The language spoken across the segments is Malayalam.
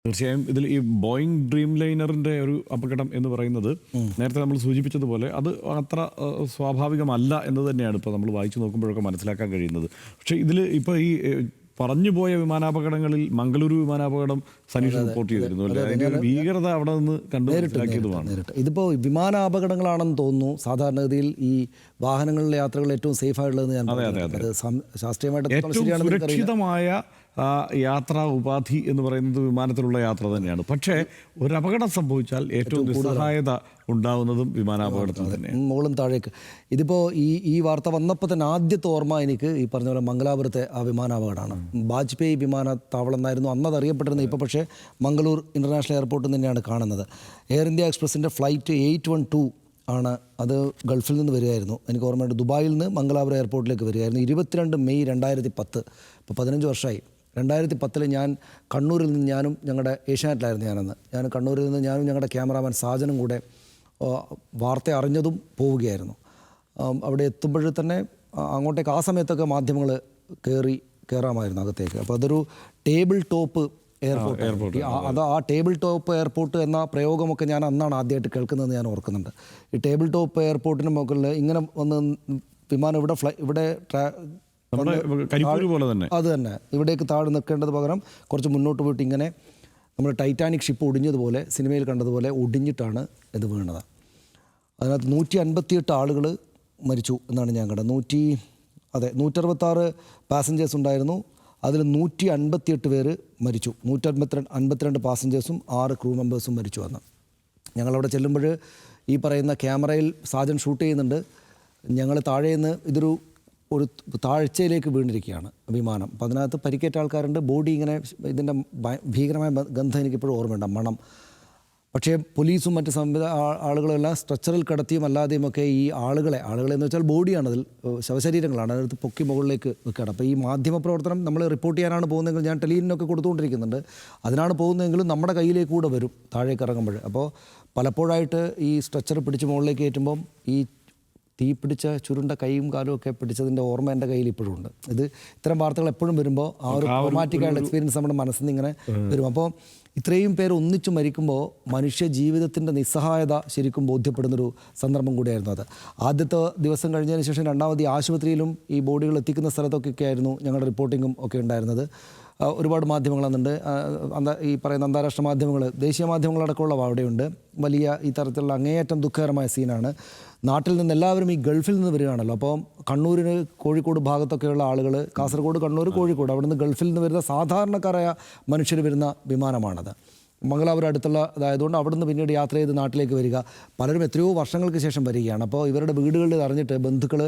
തീർച്ചയായും ഇതിൽ ഈ ബോയിങ് ഡ്രീം ലൈനറിൻ്റെ ഒരു അപകടം എന്ന് പറയുന്നത് നേരത്തെ നമ്മൾ സൂചിപ്പിച്ചതുപോലെ അത് അത്ര സ്വാഭാവികമല്ല എന്ന് തന്നെയാണ് ഇപ്പോൾ നമ്മൾ വായിച്ചു നോക്കുമ്പോഴൊക്കെ മനസ്സിലാക്കാൻ കഴിയുന്നത്. പക്ഷേ ഇതിൽ ഇപ്പോൾ ഈ പറഞ്ഞുപോയ വിമാനാപകടങ്ങളിൽ മംഗളൂരു വിമാനാപകടം സനീഷ് റിപ്പോർട്ട് ചെയ്തിരുന്നു അല്ലേ? അതിൻ്റെ ഒരു ഭീകരത അവിടെ നിന്ന് കണ്ടു മനസ്സിലാക്കിയതുമാണ്. ഇതിപ്പോൾ വിമാനാപകടങ്ങളാണെന്ന് തോന്നുന്നു. സാധാരണഗതിയിൽ ഈ വാഹനങ്ങളിലെ യാത്രകൾ ഏറ്റവും സേഫ് ആയിട്ടുള്ളതെന്ന് ഞാൻ ശാസ്ത്രീയമായിട്ട് സുരക്ഷിതമായ യാത്രാ ഉപാധി എന്ന് പറയുന്നത് വിമാനത്തിലുള്ള യാത്ര തന്നെയാണ്. പക്ഷേ ഒരു അപകടം സംഭവിച്ചാൽ ഏറ്റവും നിസ്സഹായത ഉണ്ടാവുന്നതും വിമാനാപകടത്തിൽ തന്നെയാണ്. മുകളും താഴേക്ക് ഇതിപ്പോൾ ഈ വാർത്ത വന്നപ്പോൾ തന്നെ ആദ്യത്തെ ഓർമ്മ എനിക്ക് ഈ പറഞ്ഞ പോലെ മംഗലാപുരത്തെ ആ വിമാനാപകടമാണ്. വാജ്പേയി വിമാനത്താവളം എന്നായിരുന്നു അന്നത് അറിയപ്പെട്ടിരുന്നത്. ഇപ്പോൾ പക്ഷേ മംഗളൂർ ഇൻ്റർനാഷണൽ എയർപോർട്ടിൽ തന്നെയാണ് കാണുന്നത്. എയർ ഇന്ത്യ എക്സ്പ്രസിൻ്റെ ഫ്ലൈറ്റ് 812 ആണ്. അത് ഗൾഫിൽ നിന്ന് വരികയായിരുന്നു. എനിക്ക് ഓർമ്മയുണ്ട്, ദുബായിൽ നിന്ന് മംഗലാപുരം എയർപോർട്ടിലേക്ക് വരികയായിരുന്നു. 22 മെയ് 2010. ഇപ്പോൾ 15 വർഷമായി. 2010 ഞാൻ കണ്ണൂരിൽ നിന്ന്, ഞാനും ഞങ്ങളുടെ ഏഷ്യാനെറ്റിലായിരുന്നു ഞാൻ കണ്ണൂരിൽ നിന്ന് ഞാനും ഞങ്ങളുടെ ക്യാമറാമാൻ സാജനും കൂടെ വാർത്ത അറിഞ്ഞതും പോവുകയായിരുന്നു. അവിടെ എത്തുമ്പോൾ തന്നെ അങ്ങോട്ടേക്ക് ആ സമയത്തൊക്കെ മാധ്യമങ്ങൾ കയറാമായിരുന്നു അകത്തേക്ക്. അപ്പോൾ അതൊരു ടേബിൾ ടോപ്പ് എയർപോർട്ട്. അത് ആ ടേബിൾ ടോപ്പ് എയർപോർട്ട് എന്ന പ്രയോഗമൊക്കെ ഞാൻ അന്നാണ് ആദ്യമായിട്ട് കേൾക്കുന്നതെന്ന് ഞാൻ ഓർക്കുന്നുണ്ട്. ഈ ടേബിൾ ടോപ്പ് എയർപോർട്ടിന് മുകളിൽ ഇങ്ങനെ വന്ന് വിമാനം ഇവിടെ അത് തന്നെ ഇവിടേക്ക് താഴെ നിൽക്കേണ്ടത് പകരം കുറച്ച് മുന്നോട്ട് പോയിട്ട് ഇങ്ങനെ നമ്മൾ ടൈറ്റാനിക് ഷിപ്പ് ഒടിഞ്ഞതുപോലെ സിനിമയിൽ കണ്ടതുപോലെ ഒടിഞ്ഞിട്ടാണ് ഇത് വീണത്. അതിനകത്ത് 158 ആളുകൾ മരിച്ചു എന്നാണ് ഞാൻ കണ്ടത്. 166 പാസഞ്ചേഴ്സ് ഉണ്ടായിരുന്നു. അതിൽ 158 പേര് മരിച്ചു. 152 പാസഞ്ചേഴ്സും 6 ക്രൂ മെമ്പേഴ്സും മരിച്ചു അന്ന്. ഞങ്ങളവിടെ ചെല്ലുമ്പോൾ ഈ പറയുന്ന ക്യാമറയിൽ സാജൻ ഷൂട്ട് ചെയ്യുന്നുണ്ട്. ഞങ്ങൾ താഴെ നിന്ന് ഒരു താഴ്ചയിലേക്ക് വീണിരിക്കുകയാണ് വിമാനം. അപ്പോൾ അതിനകത്ത് പരിക്കേറ്റ ആൾക്കാരുണ്ട്. ബോഡി ഇങ്ങനെ ഇതിൻ്റെ ഭീകരമായ ഗന്ധം എനിക്കിപ്പോഴും ഓർമ്മയുണ്ട്, മണം. പക്ഷേ പോലീസും മറ്റ് ആളുകളെല്ലാം സ്ട്രെച്ചറിൽ കിടത്തിയും അല്ലാതെയും ഒക്കെ ഈ ആളുകളെന്ന് വെച്ചാൽ ബോഡിയാണ്, അതിൽ ശവശരീരങ്ങളാണ്, അതിനകത്ത് പൊക്കി മുകളിലേക്ക് വെക്കുകയാണ്. അപ്പോൾ ഈ മാധ്യമപ്രവർത്തനം നമ്മൾ റിപ്പോർട്ട് ചെയ്യാനാണ് പോകുന്നതെങ്കിൽ, ഞാൻ ടെലിവിഷനൊക്കെ കൊടുത്തുകൊണ്ടിരിക്കുന്നുണ്ട്, അതിനാണ് പോകുന്നതെങ്കിലും നമ്മുടെ കയ്യിലേക്ക് കൂടെ വരും താഴേക്ക് ഇറങ്ങുമ്പോൾ. അപ്പോൾ പലപ്പോഴായിട്ട് ഈ സ്ട്രെച്ചർ പിടിച്ച് മുകളിലേക്ക് കയറ്റുമ്പം ഈ തീ പിടിച്ച ചുരുണ്ട കൈയും കാലും ഒക്കെ പിടിച്ചതിൻ്റെ ഓർമ്മ എൻ്റെ കയ്യിൽ ഇപ്പോഴും ഉണ്ട്. ഇത്തരം വാർത്തകൾ എപ്പോഴും വരുമ്പോൾ ആ ഒരു ട്രോമാറ്റിക്കായുള്ള എക്സ്പീരിയൻസ് നമ്മുടെ മനസ്സിൽ നിന്ന് ഇങ്ങനെ വരും. അപ്പോൾ ഇത്രയും പേര് ഒന്നിച്ചു മരിക്കുമ്പോൾ മനുഷ്യ ജീവിതത്തിൻ്റെ നിസ്സഹായത ശരിക്കും ബോധ്യപ്പെടുന്നൊരു സന്ദർഭം കൂടിയായിരുന്നു അത്. ആദ്യത്തെ ദിവസം കഴിഞ്ഞതിന് ശേഷം രണ്ടാമത് ആശുപത്രിയിലും ഈ ബോഡികൾ എത്തിക്കുന്ന സ്ഥലത്തൊക്കെ ആയിരുന്നു ഞങ്ങളുടെ റിപ്പോർട്ടിങ്ങും ഒക്കെ ഉണ്ടായിരുന്നത്. ഒരുപാട് മാധ്യമങ്ങൾ അന്നുണ്ട്. ഈ പറയുന്ന അന്താരാഷ്ട്ര മാധ്യമങ്ങൾ, ദേശീയ മാധ്യമങ്ങളടക്കമുള്ള അവിടെയുണ്ട്. വലിയ ഈ തരത്തിലുള്ള അങ്ങേയറ്റം ദുഃഖകരമായ സീനാണ്. നാട്ടിൽ നിന്ന് എല്ലാവരും ഈ ഗൾഫിൽ നിന്ന് വരികയാണല്ലോ. അപ്പോൾ കണ്ണൂരിന് കോഴിക്കോട് ഭാഗത്തൊക്കെയുള്ള ആളുകൾ, കാസർഗോഡ്, കണ്ണൂർ, കോഴിക്കോട്, അവിടെ നിന്ന് ഗൾഫിൽ നിന്ന് വരുന്ന സാധാരണക്കാരായ മനുഷ്യർ വരുന്ന വിമാനമാണത്. മംഗലാപുരം അടുത്തുള്ള അതായതുകൊണ്ട് അവിടെ നിന്ന് പിന്നീട് യാത്ര ചെയ്ത് നാട്ടിലേക്ക് വരിക. പലരും എത്രയോ വർഷങ്ങൾക്ക് ശേഷം വരികയാണ്. അപ്പോൾ ഇവരുടെ വീടുകളിൽ അറിഞ്ഞിട്ട് ബന്ധുക്കൾ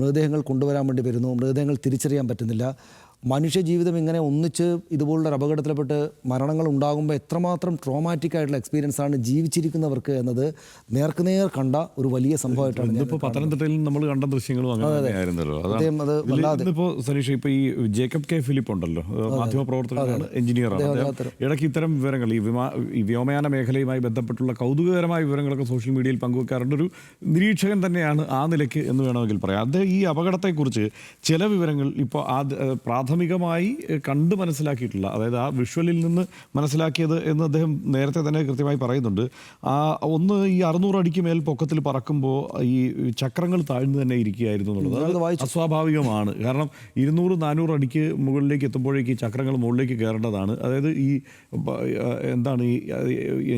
മൃതദേഹങ്ങൾ കൊണ്ടുവരാൻ വേണ്ടി വരുന്നു. മൃതദേഹങ്ങൾ തിരിച്ചറിയാൻ പറ്റുന്നില്ല. മനുഷ്യ ജീവിതം ഇങ്ങനെ ഒന്നിച്ച് ഇതുപോലുള്ള അപകടത്തിൽപ്പെട്ട് മരണങ്ങൾ ഉണ്ടാകുമ്പോൾ എത്രമാത്രം ട്രോമാറ്റിക് ആയിട്ടുള്ള എക്സ്പീരിയൻസ് ആണ് ജീവിച്ചിരിക്കുന്നവർക്ക് എന്നത് നേർക്കുനേർ കണ്ട ഒരു വലിയ സംഭവമായിട്ടാണ്. ഇപ്പോൾ പത്തനംതിട്ടയിൽ നമ്മൾ കണ്ട ദൃശ്യങ്ങളും അങ്ങനെയായിരുന്നല്ലോ. ഇപ്പോൾ സനീഷ്, ഇപ്പോൾ ഈ ജേക്കബ് കെ ഫിലിപ്പ് ഉണ്ടല്ലോ, മാധ്യമപ്രവർത്തകനാണ്, എഞ്ചിനീയറാണ്. ഇടയ്ക്ക് ഇത്തരം വിവരങ്ങൾ ഈ വ്യോമയാന മേഖലയുമായി ബന്ധപ്പെട്ടുള്ള കൗതുകകരമായ വിവരങ്ങളൊക്കെ സോഷ്യൽ മീഡിയയിൽ പങ്കുവെക്കാറുണ്ട്. ഒരു നിരീക്ഷകൻ തന്നെയാണ് ആ നിലയ്ക്ക് എന്ന് വേണമെങ്കിൽ പറയാം. അത് ഈ അപകടത്തെക്കുറിച്ച് ചില വിവരങ്ങൾ ഇപ്പോൾ പ്രാഥമികമായി കണ്ട് മനസ്സിലാക്കിയിട്ടില്ല, അതായത് ആ വിഷ്വലിൽ നിന്ന് മനസ്സിലാക്കിയത് എന്ന് അദ്ദേഹം നേരത്തെ തന്നെ കൃത്യമായി പറയുന്നുണ്ട്. ഒന്ന്, ഈ 600 അടിക്ക് മേൽ പൊക്കത്തിൽ പറക്കുമ്പോൾ ഈ ചക്രങ്ങൾ താഴ്ന്നു തന്നെ ഇരിക്കുകയായിരുന്നു എന്നുള്ളത് അസ്വാഭാവികമാണ്. കാരണം 200-400 അടിക്ക് മുകളിലേക്ക് എത്തുമ്പോഴേക്ക് ഈ ചക്രങ്ങൾ മുകളിലേക്ക് കയറേണ്ടതാണ്. അതായത് ഈ എന്താണ് ഈ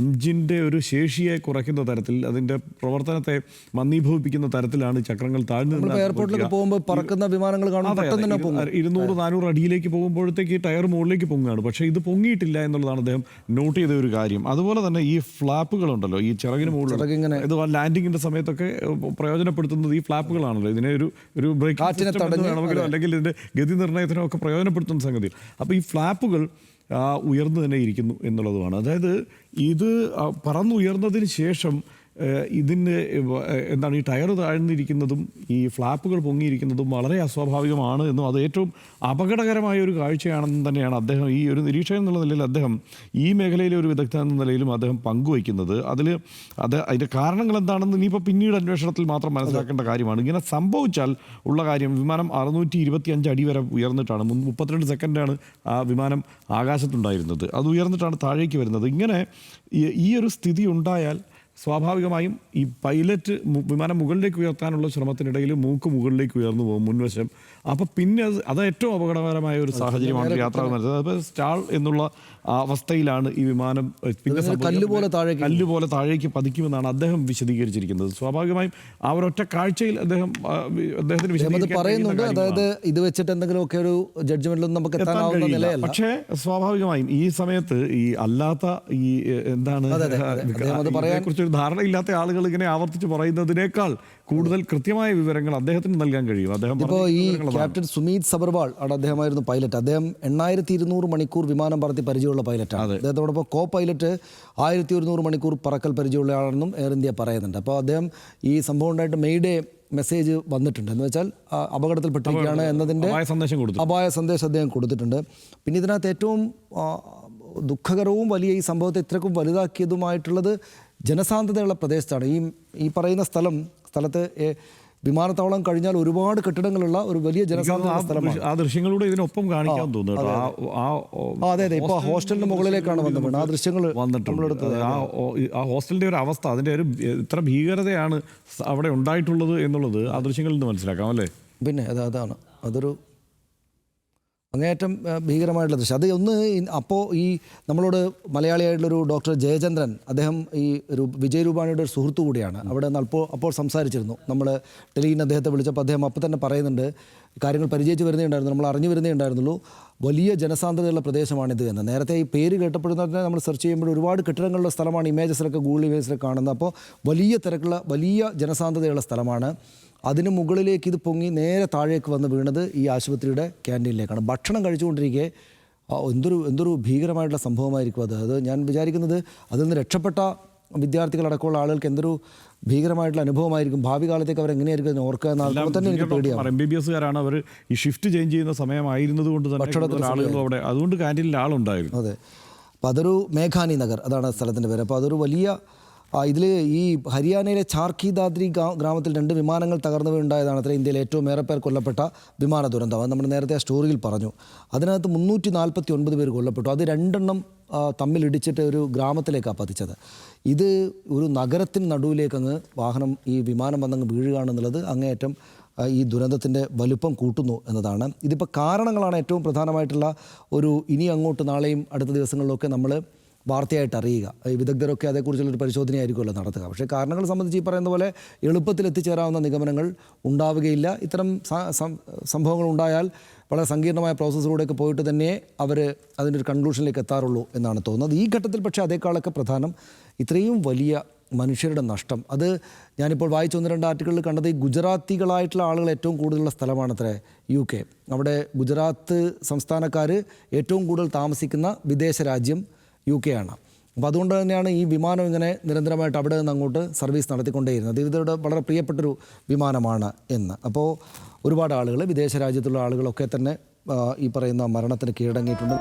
എഞ്ചിൻ്റെ ഒരു ശേഷിയെ കുറയ്ക്കുന്ന തരത്തിൽ, അതിൻ്റെ പ്രവർത്തനത്തെ മന്ദീഭവിപ്പിക്കുന്ന തരത്തിലാണ് ചക്രങ്ങൾ താഴ്ന്നു. 200-400 അടിയിലേക്ക് പോകുമ്പോഴത്തേക്ക് ടയർ മുകളിലേക്ക് പൊങ്ങുകയാണ്. പക്ഷേ ഇത് പൊങ്ങിയിട്ടില്ല എന്നുള്ളതാണ് അദ്ദേഹം നോട്ട് ചെയ്ത ഒരു കാര്യം. അതുപോലെ തന്നെ ഈ ഫ്ലാപ്പുകളുണ്ടല്ലോ, ഈ ചിറകിന് മുകളിൽ ഇത് ലാൻഡിങ്ങിൻ്റെ സമയത്തൊക്കെ പ്രയോജനപ്പെടുത്തുന്നത് ഈ ഫ്ലാപ്പുകളാണല്ലോ. ഇതിനെ ഒരു ബ്രേക്ക് വേണമെങ്കിലോ അല്ലെങ്കിൽ ഇതിൻ്റെ ഗതി നിർണ്ണയത്തിനോ ഒക്കെ പ്രയോജനപ്പെടുത്തുന്ന സംഗതി. അപ്പോൾ ഈ ഫ്ലാപ്പുകൾ ഉയർന്നു തന്നെ ഇരിക്കുന്നു എന്നുള്ളതുമാണ്. അതായത് ഇത് പറന്നുയർന്നതിന് ശേഷം ഇതിന് എന്താണ് ഈ ടയർ താഴ്ന്നിരിക്കുന്നതും ഈ ഫ്ലാപ്പുകൾ പൊങ്ങിയിരിക്കുന്നതും വളരെ അസ്വാഭാവികമാണ് എന്നും അത് ഏറ്റവും അപകടകരമായ ഒരു കാഴ്ചയാണെന്ന് തന്നെയാണ് അദ്ദേഹം ഈ ഒരു നിരീക്ഷകൻ എന്നുള്ള നിലയിൽ അദ്ദേഹം ഈ മേഖലയിലെ ഒരു വിദഗ്ധൻ എന്ന നിലയിലും അദ്ദേഹം പങ്കുവയ്ക്കുന്നത്. അതിൻ്റെ കാരണങ്ങൾ എന്താണെന്ന് ഇനിയിപ്പോൾ പിന്നീട് അന്വേഷണത്തിൽ മാത്രം മനസ്സിലാക്കേണ്ട കാര്യമാണ്. ഇങ്ങനെ സംഭവിച്ചാൽ ഉള്ള കാര്യം, വിമാനം 625 അടി വരെ ഉയർന്നിട്ടാണ്, 32 സെക്കൻഡാണ് ആ വിമാനം ആകാശത്തുണ്ടായിരുന്നത്, അത് ഉയർന്നിട്ടാണ് താഴേക്ക് വരുന്നത്. ഇങ്ങനെ ഈ ഒരു സ്ഥിതി ഉണ്ടായാൽ സ്വാഭാവികമായും ഈ പൈലറ്റ് വിമാനം മുകളിലേക്ക് ഉയർത്താനുള്ള ശ്രമത്തിനിടയിൽ മൂക്ക് മുകളിലേക്ക് ഉയർന്നു പോകും മുൻവശം. അപ്പോൾ പിന്നെ അത് ഏറ്റവും അപകടകരമായ ഒരു സാഹചര്യമാണ് യാത്രാ വിമാനത്തിൽ. അപ്പോൾ സ്റ്റാൾ എന്നുള്ള അവസ്ഥയിലാണ് ഈ വിമാനം പിന്നെ കല്ലുപോലെ താഴേക്ക് പതിക്കുമെന്നാണ് അദ്ദേഹം വിശദീകരിച്ചിരിക്കുന്നത്. സ്വാഭാവികമായും ആ ഒരൊറ്റ കാഴ്ചയിൽ അദ്ദേഹത്തിന് പറയുന്നുണ്ട്. അതായത് ഇത് വെച്ചിട്ട് എന്തെങ്കിലുമൊക്കെ ഒരു ജഡ്ജ്മെന്റിലൊന്നും നമുക്ക് എത്താനാവുന്ന നിലയല്ല. പക്ഷേ സ്വാഭാവികമായും ഈ സമയത്ത് ഈ അല്ലാത്ത ഈ എന്താണ് ഇതിനെക്കുറിച്ചൊരു ധാരണയില്ലാത്ത ആളുകൾ ഇങ്ങനെ ആവർത്തിച്ച് പറയുന്നതിനേക്കാൾ കൂടുതൽ കൃത്യമായ വിവരങ്ങൾ അദ്ദേഹത്തിന് നൽകാൻ കഴിയും. ഇപ്പോൾ ഈ ക്യാപ്റ്റൻ സുമീത് സബർവാൾ ആണ്, അദ്ദേഹമായിരുന്നു പൈലറ്റ്. അദ്ദേഹം 8200 മണിക്കൂർ വിമാനം പറത്തി പരിചയമുള്ള പൈലറ്റാണ്. അദ്ദേഹത്തോടൊപ്പം കോ പൈലറ്റ് 1100 മണിക്കൂർ പറക്കൽ പരിചയമുള്ള ആളെന്നും എയർ ഇന്ത്യ പറയുന്നുണ്ട്. അപ്പോൾ അദ്ദേഹം ഈ സംഭവം ഉണ്ടായിട്ട് മെയ്ഡേ മെസ്സേജ് വന്നിട്ടുണ്ട്, എന്ന് വെച്ചാൽ അപകടത്തിൽപ്പെട്ടിരിക്കുകയാണ് എന്നതിൻ്റെ അപായ സന്ദേശം അദ്ദേഹം കൊടുത്തിട്ടുണ്ട്. പിന്നെ ഇതിനകത്ത് ഏറ്റവും ദുഃഖകരവും വലിയ ഈ സംഭവത്തെ ഇത്രക്കും വലുതാക്കിയതുമായിട്ടുള്ളത് ജനസാന്ദ്രതയുള്ള പ്രദേശത്താണ്. ഈ പറയുന്ന സ്ഥലത്ത് വിമാനത്താവളം കഴിഞ്ഞാൽ ഒരുപാട് കെട്ടിടങ്ങളുള്ള ഒരു വലിയ ജനസാന്ദ്രത സ്ഥലമാണ്. ആ ദൃശ്യങ്ങളിലൂടെ ഇതിനൊപ്പം കാണിക്കാൻ തോന്നുന്നു. അതെ, ഇപ്പോൾ ഹോസ്റ്റലിന്റെ മുകളിലേക്കാണ് വന്നത്. ആ ദൃശ്യങ്ങൾ വന്നിട്ടുണ്ട്. ആ ഹോസ്റ്റലിന്റെ ഒരു അവസ്ഥ, അതിന്റെ ഒരു ഇത്ര ഭീകരതയാണ് അവിടെ ഉണ്ടായിട്ടുള്ളത് എന്നുള്ളത് ആ ദൃശ്യങ്ങളിൽ നിന്ന് മനസ്സിലാക്കാം അല്ലേ? പിന്നെ അതാണ് അതൊരു അങ്ങേയറ്റം ഭീകരമായിട്ടുള്ള ദൃശ്യം. അത് ഒന്ന് അപ്പോൾ ഈ നമ്മളോട് മലയാളിയായിട്ടുള്ളൊരു ഡോക്ടർ ജയചന്ദ്രൻ, അദ്ദേഹം ഈ ഒരു വിജയ് രൂപാണിയുടെ ഒരു സുഹൃത്തു കൂടിയാണ്. അവിടെ നിന്ന് അപ്പോൾ സംസാരിച്ചിരുന്നു. നമ്മൾ ടെലിയിൽ അദ്ദേഹത്തെ വിളിച്ചപ്പോൾ അദ്ദേഹം അപ്പോൾ തന്നെ പറയുന്നുണ്ട്, കാര്യങ്ങൾ പരിചയിച്ച് വരുന്നേ ഉണ്ടായിരുന്നു, നമ്മൾ അറിഞ്ഞു വരുന്നേ ഉണ്ടായിരുന്നുള്ളൂ, വലിയ ജനസാന്ദ്രതയുള്ള പ്രദേശമാണിത് എന്ന്. നേരത്തെ ഈ പേര് കേട്ടപ്പെടുന്ന നമ്മൾ സെർച്ച് ചെയ്യുമ്പോൾ ഒരുപാട് കെട്ടിടങ്ങളുടെ സ്ഥലമാണ്, ഇമേജസിലൊക്കെ ഗൂഗിൾ ഇമേജസിലൊക്കെ കാണുന്നത്. അപ്പോൾ വലിയ തിരക്കുള്ള വലിയ ജനസാന്ദ്രതയുള്ള സ്ഥലമാണ്. അതിന് മുകളിലേക്ക് ഇത് പൊങ്ങി നേരെ താഴേക്ക് വന്ന് വീണത് ഈ ആശുപത്രിയുടെ ക്യാൻറ്റീനിലേക്കാണ്. ഭക്ഷണം കഴിച്ചുകൊണ്ടിരിക്കെ എന്തൊരു ഭീകരമായിട്ടുള്ള സംഭവമായിരിക്കും അത്. ഞാൻ വിചാരിക്കുന്നത് അതിൽ നിന്ന് രക്ഷപ്പെട്ട വിദ്യാർത്ഥികളടക്കമുള്ള ആളുകൾക്ക് എന്തൊരു ഭീകരമായിട്ടുള്ള അനുഭവമായിരിക്കും. ഭാവി കാലത്തേക്ക് അവർ എങ്ങനെയായിരിക്കും ഓർക്കുക എന്നാൽ തന്നെ എനിക്ക് പേടിയാണ്. MBBSകാരാണ് അവർ ഈ ഷിഫ്റ്റ് ചേഞ്ച് ചെയ്യുന്ന സമയമായിരുന്നത് കൊണ്ട് തന്നെ ആളുകളും അവിടെ, അതുകൊണ്ട് ക്യാൻറ്റീനിൽ ആളുണ്ടായിരുന്നു. അതെ, അപ്പോൾ അതൊരു മേഘാനി നഗർ, അതാണ് സ്ഥലത്തിൻ്റെ പേര്. അപ്പോൾ അതൊരു വലിയ ഇതിൽ ഈ ഹരിയാനയിലെ ചാർഖി ദാദ്രി ഗ്രാമത്തിൽ 2 വിമാനങ്ങൾ തകർന്നു വീണുണ്ടായതാണ് അത്ര ഇന്ത്യയിൽ ഏറ്റവും ഏറെ പേർ കൊല്ലപ്പെട്ട വിമാന ദുരന്തം. അത് നമ്മൾ നേരത്തെ ആ സ്റ്റോറിയിൽ പറഞ്ഞു. അതിനകത്ത് 349 പേർ കൊല്ലപ്പെട്ടു. അത് 2 എണ്ണം തമ്മിലിടിച്ചിട്ട് ഒരു ഗ്രാമത്തിലേക്കാണ് പതിച്ചത്. ഇത് ഒരു നഗരത്തിന് നടുവിലേക്കങ്ങ് ഈ വിമാനം വന്നങ്ങ് വീഴുകയാണെന്നുള്ളത് അങ്ങേയറ്റം ഈ ദുരന്തത്തിൻ്റെ വലുപ്പം കൂട്ടുന്നു എന്നതാണ്. ഇതിപ്പോൾ കാരണങ്ങളാണ് ഏറ്റവും പ്രധാനമായിട്ടുള്ള ഇനി അങ്ങോട്ട് നാളെയും അടുത്ത ദിവസങ്ങളിലൊക്കെ നമ്മൾ വാർത്തയായിട്ട് അറിയുക. ഈ വിദഗ്ധരൊക്കെ അതേക്കുറിച്ചുള്ളൊരു പരിശോധനയായിരിക്കുമല്ലോ നടത്തുക. പക്ഷേ കാരണങ്ങൾ സംബന്ധിച്ച് ഈ പറയുന്ന പോലെ എളുപ്പത്തിൽ എത്തിച്ചേരാവുന്ന നിഗമനങ്ങൾ ഉണ്ടാവുകയില്ല. ഇത്തരം സംഭവങ്ങൾ ഉണ്ടായാൽ വളരെ സങ്കീർണമായ പ്രോസസ്സിലൂടെയൊക്കെ പോയിട്ട് തന്നെ അവർ അതിൻ്റെ ഒരു കൺക്ലൂഷനിലേക്ക് എത്താറുള്ളൂ എന്നാണ് തോന്നുന്നത്. ഈ ഘട്ടത്തിൽ പക്ഷേ അതേക്കാളൊക്കെ പ്രധാനം ഇത്രയും വലിയ മനുഷ്യരുടെ നഷ്ടം. അത് ഞാനിപ്പോൾ വായിച്ച 1-2 ആർട്ടിക്കിളിൽ കണ്ടത് ഈ ഗുജറാത്തികളായിട്ടുള്ള ആളുകൾ ഏറ്റവും കൂടുതലുള്ള സ്ഥലമാണത്രേ UK. അവിടെ ഗുജറാത്ത് സംസ്ഥാനക്കാർ ഏറ്റവും കൂടുതൽ താമസിക്കുന്ന വിദേശ രാജ്യം UK ആണ്. അപ്പോൾ അതുകൊണ്ട് തന്നെയാണ് ഈ വിമാനം ഇങ്ങനെ നിരന്തരമായിട്ട് അവിടെ നിന്ന് അങ്ങോട്ട് സർവീസ് നടത്തിക്കൊണ്ടേയിരുന്നത്. ഇവരുടെ വളരെ പ്രിയപ്പെട്ടൊരു വിമാനമാണ് എന്ന്. അപ്പോൾ ഒരുപാട് ആളുകൾ, വിദേശ രാജ്യത്തുള്ള ആളുകളൊക്കെ തന്നെ ഈ പറയുന്ന മരണത്തിന് കീഴടങ്ങിയിട്ടുണ്ട്.